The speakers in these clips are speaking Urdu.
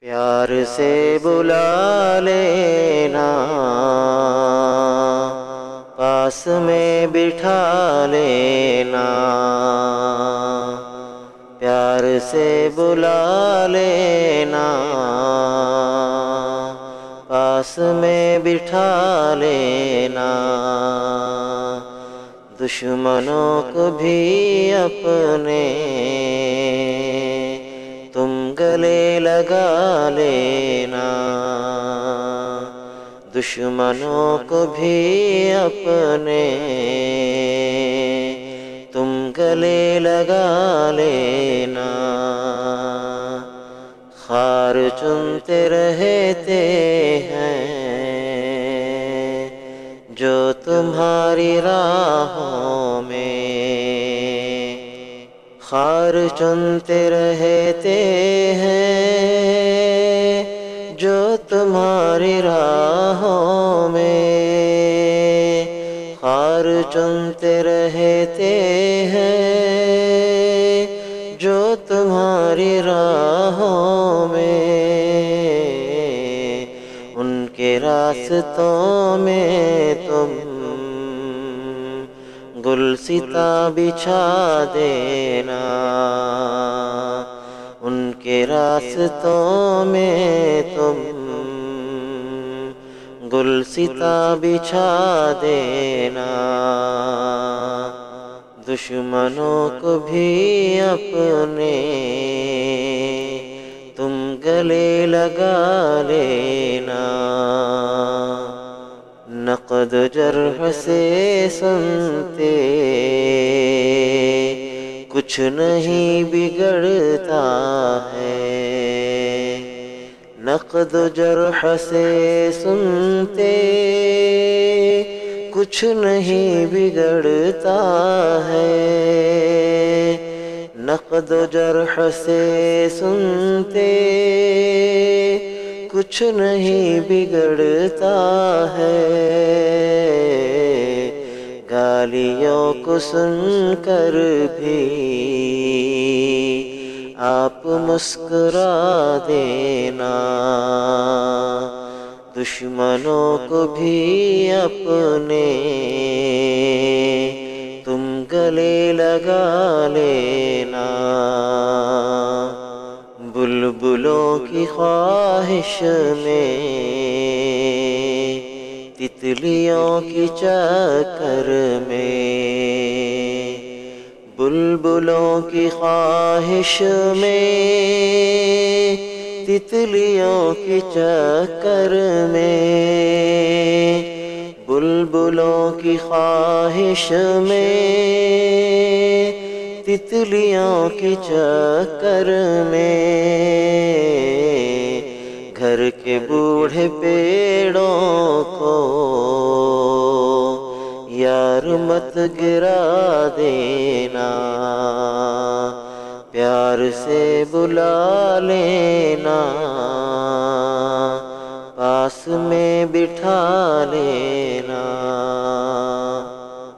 پیار سے بلا لینا، پاس میں بٹھا لینا، پیار سے بلا لینا، پاس میں بٹھا لینا، دشمنوں کو بھی اپنے تم گلے لگا لینا، دشمنوں کو بھی اپنے تم گلے لگا لینا، خار چنتے رہتے ہیں جو تمہاری راہوں میں، خار چنتے رہتے ہیں جو تمہاری راہوں میں، خار چنتے رہتے ہیں جو تمہاری راہوں میں، ان کے راستوں میں تم گلستاں بچھا دینا، ان کے راستوں میں تم گلستاں بچھا دینا، دشمنوں کو بھی اپنے تم گلے لگا لینا، نقد جرح سے سنتے کچھ نہیں بگڑتا ہے، نقد جرح سے سنتے کچھ نہیں بگڑتا ہے، نقد جرح سے سنتے کچھ نہیں بگڑتا ہے، گالیوں کو سن کر بھی آپ مسکرا دینا، دشمنوں کو بھی اپنے تم گلے لگا لینا، بلبلوں کی خواہش میں تتلیوں کی چکر میں، بلبلوں کی خواہش میں تتلیوں کی چکر میں، بلبلوں کی خواہش میں تتلیوں کی چکر میں، گھر کے بوڑھے پیڑوں کو یار مت گرا دینا، پیار سے بلا لینا، پاس میں بٹھا لینا،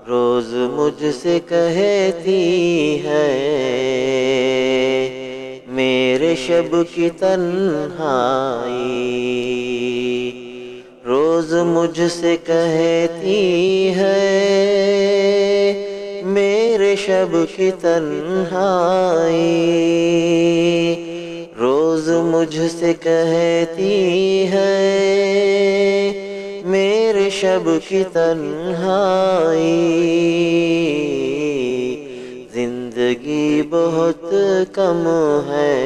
روز مجھ سے کہتی ہے میرے شب کی تنہائی، روز مجھ سے کہتی ہے میرے شب کی تنہائی، روز مجھ سے کہتی ہے میرے شب کی تنہائی، زندگی بہت کم ہے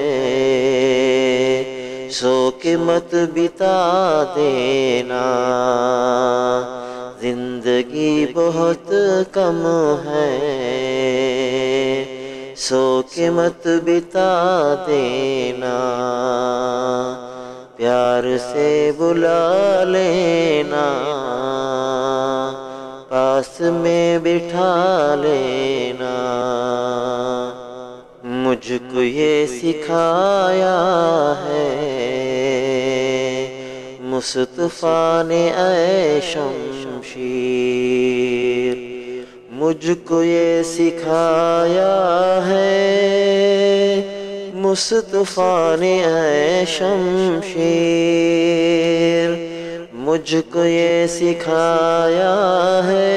سو کے مت بتا دینا، زندگی بہت کم ہے سو کے مت بتا دینا، پیار سے بلا لینا، پاس میں بٹھا لینا، مجھ کو یہ سکھایا ہے مصطفیٰ نے اے شمشیر، مجھ کو یہ سکھایا ہے مصطفیٰ نے اے شمشیر مجھ کو یہ سکھایا ہے،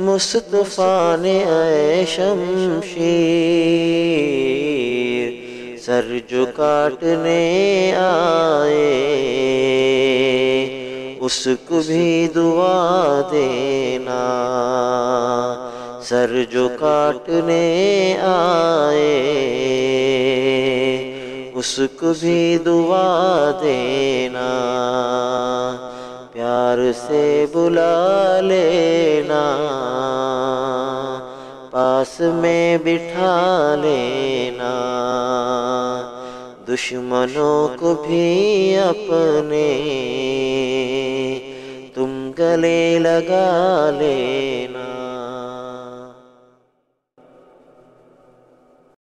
مصطفیٰ نے اے شمشیر سر جو کاٹنے آئے اس کو بھی دعا دینا، سر جو کاٹنے آئے اس کو بھی دعا دینا، پیار سے بلا لینا، پاس میں بٹھا لینا، دشمنوں کو بھی اپنے تم گلے لگا لینا۔